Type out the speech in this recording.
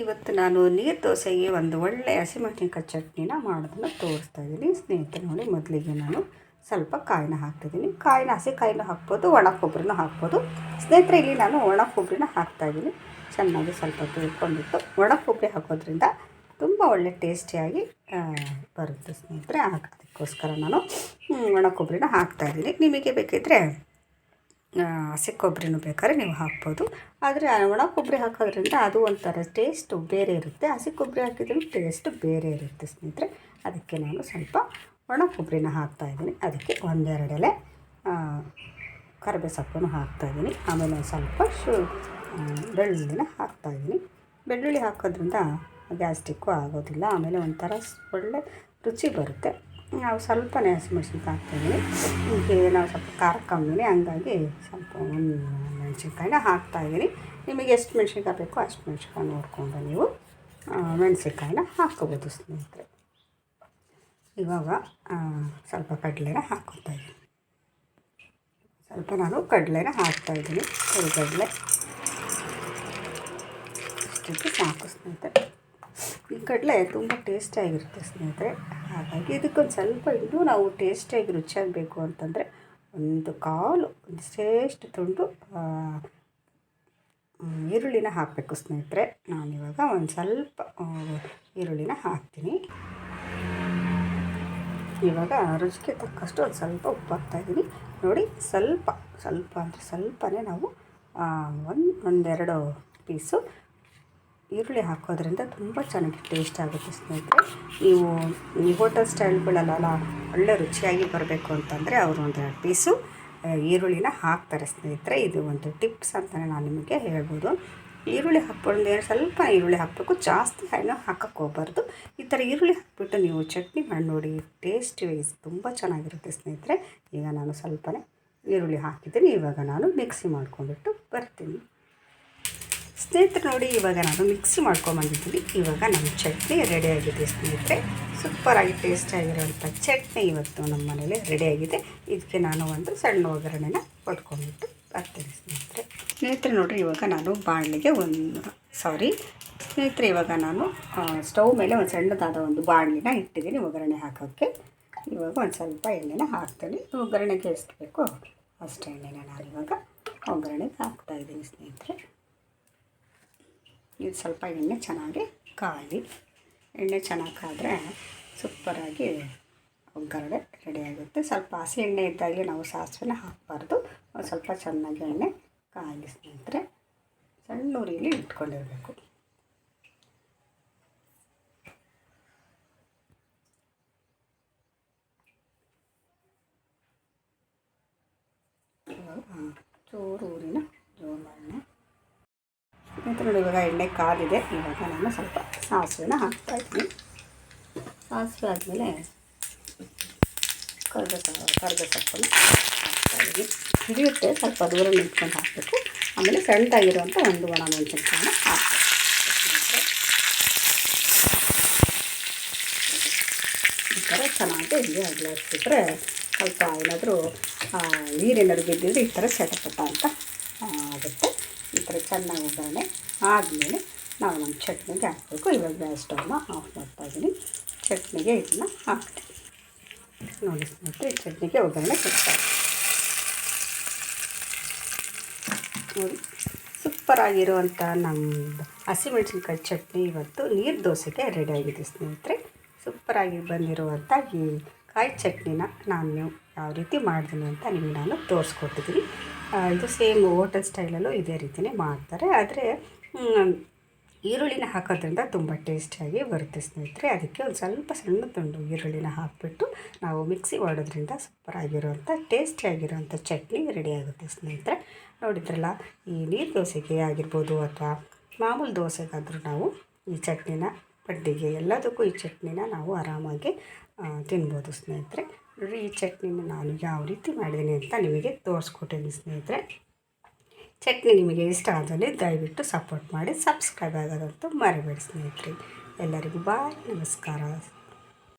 ಇವತ್ತು ನಾನು ನೀರು ದೋಸೆಗೆ ಒಂದು ಒಳ್ಳೆ ಹಸಿಮೆಣಸಿನ್ಕಾಯಿ ಚಟ್ನಿನ ಮಾಡೋದನ್ನು ತೋರಿಸ್ತಾ ಇದ್ದೀನಿ ಸ್ನೇಹಿತರೆ. ನೋಡಿ, ಮೊದಲಿಗೆ ನಾನು ಸ್ವಲ್ಪ ಕಾಯಿನ ಹಾಕ್ತಿದ್ದೀನಿ. ಹಸಿ ಕಾಯಿನ ಹಾಕ್ಬೋದು, ಒಣ ಕೊಬ್ಬರಿನೂ ಹಾಕ್ಬೋದು. ಸ್ನೇಹಿತರೆ, ಇಲ್ಲಿ ನಾನು ಒಣ ಕೊಬ್ಬರಿನ ಹಾಕ್ತಾಯಿದ್ದೀನಿ. ಚೆನ್ನಾಗಿ ಸ್ವಲ್ಪ ಬೇಯ್ಕೊಂಡ್ಬಿಟ್ಟು ಒಣ ಕೊಬ್ಬರಿ ಹಾಕೋದ್ರಿಂದ ತುಂಬ ಒಳ್ಳೆ ಟೇಸ್ಟಿಯಾಗಿ ಬರುತ್ತೆ ಸ್ನೇಹಿತರೆ. ಅದಕ್ಕೋಸ್ಕರ ನಾನು ಒಣ ಕೊಬ್ಬರಿನ ಹಾಕ್ತಾಯಿದ್ದೀನಿ. ನಿಮಗೆ ಬೇಕಿದ್ದರೆ ಹಸಿ ಕೊಬ್ಬರಿನೂ ಬೇಕಾದ್ರೆ ನೀವು ಹಾಕ್ಬೋದು. ಆದರೆ ಒಣ ಕೊಬ್ಬರಿ ಹಾಕೋದ್ರಿಂದ ಅದು ಒಂಥರ ಟೇಸ್ಟು ಬೇರೆ ಇರುತ್ತೆ. ಹಸಿ ಕೊಬ್ಬರಿ ಹಾಕಿದ್ರೂ ಟೇಸ್ಟು ಬೇರೆ ಇರುತ್ತೆ ಸ್ನೇಹಿತರೆ. ಅದಕ್ಕೆ ನಾನು ಸ್ವಲ್ಪ ಒಣ ಕೊಬ್ಬರಿನ ಹಾಕ್ತಾಯಿದ್ದೀನಿ. ಅದಕ್ಕೆ ಒಂದೆರಡು ಎಲೆ ಕರಿಬೇವು ಸೊಪ್ಪನ್ನು ಹಾಕ್ತಾಯಿದ್ದೀನಿ. ಆಮೇಲೆ ಒಂದು ಸ್ವಲ್ಪ ಬೆಳ್ಳುಳ್ಳಿನ ಹಾಕ್ತಾಯಿದ್ದೀನಿ. ಬೆಳ್ಳುಳ್ಳಿ ಹಾಕೋದ್ರಿಂದ ಗ್ಯಾಸ್ಟ್ರಿಕ್ಕು ಆಗೋದಿಲ್ಲ. ಆಮೇಲೆ ಒಂಥರ ಒಳ್ಳೆ ರುಚಿ ಬರುತ್ತೆ. ನಾವು ಸ್ವಲ್ಪನೇ ಹಸಿಮೆಣ್ಸಿನ್ಕಾಯಿ ಹಾಕ್ತಾಯಿದ್ದೀನಿ. ಹೀಗೆ ನಾವು ಸ್ವಲ್ಪ ಖಾರ ಕಮ್ಮಿನೇ, ಹಂಗಾಗಿ ಸ್ವಲ್ಪ ಒಂದು ಮೆಣಸಿನ್ಕಾಯಿನ ಹಾಕ್ತಾಯಿದ್ದೀನಿ. ನಿಮಗೆ ಎಷ್ಟು ಮೆಣಸಿನ್ಕಾಯಿ ಬೇಕೋ ಅಷ್ಟು ಮೆಣಸಿನ್ಕಾಯಿ ನೋಡಿಕೊಂಡು ನೀವು ಮೆಣಸಿನ್ಕಾಯಿನ ಹಾಕ್ಕೋಬೋದು ಸ್ನೇಹಿತರೆ. ಇವಾಗ ಸ್ವಲ್ಪ ಕಡಲೆನ ಹಾಕ್ಕೊತಾಯಿದ್ದೀನಿ. ಸ್ವಲ್ಪ ನಾನು ಕಡಲೆನ ಹಾಕ್ತಾಯಿದ್ದೀನಿ. ಹುರಿಗಡಲೆ ಅಷ್ಟಕ್ಕೆ ಸಾಕು ಸ್ನೇಹಿತರೆ. ಈ ಕಡಲೆ ತುಂಬ ಟೇಸ್ಟಿಯಾಗಿರುತ್ತೆ ಸ್ನೇಹಿತರೆ. ಹಾಗಾಗಿ ಇದಕ್ಕೊಂದು ಸ್ವಲ್ಪ ಇನ್ನೂ ನಾವು ಟೇಸ್ಟಿಯಾಗಿ ರುಚಿಯಾಗಬೇಕು ಅಂತಂದರೆ ಒಂದು ಇಷ್ಟೇಷ್ಟು ತುಂಡು ಈರುಳ್ಳಿನ ಹಾಕಬೇಕು ಸ್ನೇಹಿತರೆ. ನಾನಿವಾಗ ಒಂದು ಸ್ವಲ್ಪ ಈರುಳ್ಳಿನ ಹಾಕ್ತೀನಿ. ಇವಾಗ ರುಚಿಗೆ ತಕ್ಕಷ್ಟು ಒಂದು ಸ್ವಲ್ಪ ಉಪ್ಪು ಹಾಕ್ತಾಯಿದ್ದೀನಿ. ನೋಡಿ, ಸ್ವಲ್ಪ ಅಂದರೆ ಸ್ವಲ್ಪನೇ ನಾವು ಒಂದೆರಡು ಪೀಸು ಈರುಳ್ಳಿ ಹಾಕೋದ್ರಿಂದ ತುಂಬ ಚೆನ್ನಾಗಿ ಟೇಸ್ಟ್ ಆಗುತ್ತೆ ಸ್ನೇಹಿತರೆ. ನೀವು ಈ ಹೋಟೆಲ್ ಸ್ಟೈಲ್ಗಳಲ್ಲೆಲ್ಲ ಒಳ್ಳೆ ರುಚಿಯಾಗಿ ಬರಬೇಕು ಅಂತಂದರೆ ಅವರು ಒಂದೆರಡು ಪೀಸು ಈರುಳ್ಳಿನ ಹಾಕ್ತಾರೆ ಸ್ನೇಹಿತರೆ. ಇದು ಒಂದು ಟಿಪ್ಸ್ ಅಂತಲೇ ನಾನು ನಿಮಗೆ ಹೇಳ್ಬೋದು. ಈರುಳ್ಳಿ ಹಾಕ್ಕೊಂಡು ಸ್ವಲ್ಪ ಈರುಳ್ಳಿ ಹಾಕಬೇಕು, ಜಾಸ್ತಿ ಏನೋ ಹಾಕೋಕ್ಕೆ ಹೋಗಬಾರ್ದು. ಈ ಥರ ಈರುಳ್ಳಿ ಹಾಕ್ಬಿಟ್ಟು ನೀವು ಚಟ್ನಿ ಮಾಡಿ ನೋಡಿ, ಟೇಸ್ಟ್ ವೈಸ್ ತುಂಬ ಚೆನ್ನಾಗಿರುತ್ತೆ ಸ್ನೇಹಿತರೆ. ಈಗ ನಾನು ಸ್ವಲ್ಪನೇ ಈರುಳ್ಳಿ ಹಾಕಿದ್ದೀನಿ. ಇವಾಗ ನಾನು ಮಿಕ್ಸಿ ಮಾಡ್ಕೊಂಡ್ಬಿಟ್ಟು ಬರ್ತೀನಿ ಸ್ನೇಹಿತರೆ. ನೋಡಿ, ಇವಾಗ ನಾನು ಮಿಕ್ಸಿ ಮಾಡ್ಕೊಂಬಂದಿದ್ದೀನಿ. ಇವಾಗ ನಮ್ಮ ಚಟ್ನಿ ರೆಡಿಯಾಗಿದೆ ಸ್ನೇಹಿತರೆ. ಸೂಪರಾಗಿ ಟೇಸ್ಟಿಯಾಗಿರೋಂಥ ಚಟ್ನಿ ಇವತ್ತು ನಮ್ಮ ಮನೇಲಿ ರೆಡಿಯಾಗಿದೆ. ಇದಕ್ಕೆ ನಾನು ಒಂದು ಸಣ್ಣ ಒಗ್ಗರಣೆನ ಕೊಟ್ಕೊಂಡ್ಬಿಟ್ಟು ಬರ್ತೀನಿ ಸ್ನೇಹಿತರೆ. ನೋಡಿರಿ, ಇವಾಗ ನಾನು ಬಾಣಲಿಗೆ ಇವಾಗ ನಾನು ಸ್ಟವ್ ಮೇಲೆ ಒಂದು ಸಣ್ಣದಾದ ಒಂದು ಬಾಣಲಿನ ಇಟ್ಟಿದ್ದೀನಿ ಒಗ್ಗರಣೆ ಹಾಕೋಕ್ಕೆ. ಇವಾಗ ಒಂದು ಸ್ವಲ್ಪ ಎಣ್ಣೆನ ಹಾಕ್ತೀನಿ. ಒಗ್ಗರಣೆಗೆ ಎಷ್ಟು ಬೇಕೋ ಅಷ್ಟು ಎಣ್ಣೆನ ನಾನಿವಾಗ ಒಗ್ಗರಣೆಗೆ ಹಾಕ್ತಾಯಿದ್ದೀನಿ ಸ್ನೇಹಿತರೆ. ಇದು ಸ್ವಲ್ಪ ಎಣ್ಣೆ ಚೆನ್ನಾಗಿ ಕಾಯಿ. ಎಣ್ಣೆ ಚೆನ್ನಾಗಿ ಕಾದರೆ ಸೂಪರಾಗಿ ಒಗ್ಗರಣೆ ರೆಡಿಯಾಗುತ್ತೆ. ಸ್ವಲ್ಪ ಹಸಿ ಎಣ್ಣೆ ಇದ್ದಾಗಲೇ ನಾವು ಸಾಸಿವೆನ ಹಾಕಬಾರ್ದು. ಒಂದು ಸ್ವಲ್ಪ ಚೆನ್ನಾಗಿ ಎಣ್ಣೆ ಕಾಯಿ ಸ್ನೇಹಿತರೆ. ಸಣ್ಣ ಉರಿಯಲ್ಲಿ ಇಟ್ಕೊಂಡಿರಬೇಕು. ಚೂರು ಊರಿನ ಜೋರು ಎಣ್ಣೆ ಸ್ನೇಹಿತರೆ. ಇವಾಗ ಎಣ್ಣೆ ಕಾದಿದೆ. ಇವಾಗ ನಾನು ಸ್ವಲ್ಪ ಸಾಸಿವೆನ ಹಾಕ್ತಾಯಿದ್ದೀನಿ. ಸಾಸಿವೆ ಆದಮೇಲೆ ಕರಿಬೇವು ಸೊಪ್ಪನ್ನು ಹಾಕ್ತಾಯಿದ್ದೀನಿ. ಹಿಡಿಯುತ್ತೆ, ಸ್ವಲ್ಪ ದೂರ ನಿಂತ್ಕೊಂಡು ಹಾಕಬೇಕು. ಆಮೇಲೆ ಸಣ್ಣದಾಗಿರುವಂಥ ಒಂದು ಒಣ ಮೆಣಸಿನ್ಕಾಯಿನ ಹಾಕ್ಬೇಕು. ಈ ಥರ ಚೆನ್ನಾಗಿ ಹೀಗೆ ಅಗಲಾಡಿಸಿದ್ರೆ ಸ್ವಲ್ಪ ಏನಾದರೂ ನೀರೇನಾದ್ರು ಬಿದ್ದಿದ್ರೆ ಈ ಥರ ಚಟಪಟ ಅಂತ ಆಗುತ್ತೆ. ಈ ಥರ ಚೆನ್ನಾಗಿ ಒಗ್ಗರಣೆ ಆದಮೇಲೆ ನಾವು ನಮ್ಮ ಚಟ್ನಿಗೆ ಹಾಕಬೇಕು. ಇವಾಗ ಗ್ಯಾಸ್ ಸ್ಟವ್ನ ಆಫ್ ಮಾಡ್ತಾಯಿದ್ದೀನಿ. ಚಟ್ನಿಗೆ ಇದನ್ನು ಹಾಕ್ತೀನಿ. ನೋಡಿ ಸ್ನೇಹಿತರೆ, ಚಟ್ನಿಗೆ ಒಗ್ಗರಣೆ ಕೊಡ್ತಾರೆ. ನೋಡಿ, ಸೂಪರಾಗಿರುವಂಥ ನಮ್ಮ ಹಸಿಮೆಣಸಿನ್ಕಾಯಿ ಚಟ್ನಿ ಇವತ್ತು ನೀರು ದೋಸೆಗೆ ರೆಡಿಯಾಗಿದೆ ಸ್ನೇಹಿತರೆ. ಸೂಪರಾಗಿ ಬಂದಿರುವಂಥ ಈ ಕಾಯಿ ಚಟ್ನಿನ ನಾನು ಯಾವ ರೀತಿ ಮಾಡ್ತೀನಿ ಅಂತ ನಿಮಗೆ ನಾನು ತೋರಿಸ್ಕೊಟ್ಟಿದ್ದೀನಿ. ಇದು ಸೇಮ್ ಹೋಟೆಲ್ ಸ್ಟೈಲಲ್ಲೂ ಇದೇ ರೀತಿಯೇ ಮಾಡ್ತಾರೆ. ಆದರೆ ಈರುಳ್ಳಿನ ಹಾಕೋದ್ರಿಂದ ತುಂಬ ಟೇಸ್ಟಿಯಾಗಿ ಬರುತ್ತೆ ಸ್ನೇಹಿತರೆ. ಅದಕ್ಕೆ ಒಂದು ಸ್ವಲ್ಪ ಸಣ್ಣ ತುಂಡು ಈರುಳ್ಳಿನ ಹಾಕಿಬಿಟ್ಟು ನಾವು ಮಿಕ್ಸಿ ಮಾಡೋದ್ರಿಂದ ಸೂಪರಾಗಿರುವಂಥ ಟೇಸ್ಟಿಯಾಗಿರೋಂಥ ಚಟ್ನಿ ರೆಡಿಯಾಗುತ್ತೆ ಸ್ನೇಹಿತರೆ. ನೋಡಿದ್ರಲ್ಲ, ಈ ನೀರು ದೋಸೆಗೆ ಆಗಿರ್ಬೋದು ಅಥವಾ ಮಾಮೂಲು ದೋಸೆಗಾದರೂ ನಾವು ಈ ಚಟ್ನಿನ, ಪಡ್ಡಿಗೆ ಎಲ್ಲದಕ್ಕೂ ಈ ಚಟ್ನಿನ ನಾವು ಆರಾಮಾಗಿ ತಿನ್ಬೋದು ಸ್ನೇಹಿತರೆ. ನೋಡಿ, ಈ ಚಟ್ನಿನ ನಾನು ಯಾವ ರೀತಿ ಮಾಡಿದ್ದೀನಿ ಅಂತ ನಿಮಗೆ ತೋರಿಸ್ಕೊಟ್ಟಿದ್ದೀನಿ ಸ್ನೇಹಿತರೆ. ಚಟ್ನಿ ನಿಮಗೆ ಇಷ್ಟ ಆದಲ್ಲಿ ದಯವಿಟ್ಟು ಸಪೋರ್ಟ್ ಮಾಡಿ, ಸಬ್ಸ್ಕ್ರೈಬ್ ಆಗೋದಂತೂ ಮರಿಬೇಡಿ ಸ್ನೇಹಿತರೆ. ಎಲ್ಲರಿಗೂ ಬಾಯ್, ನಮಸ್ಕಾರ.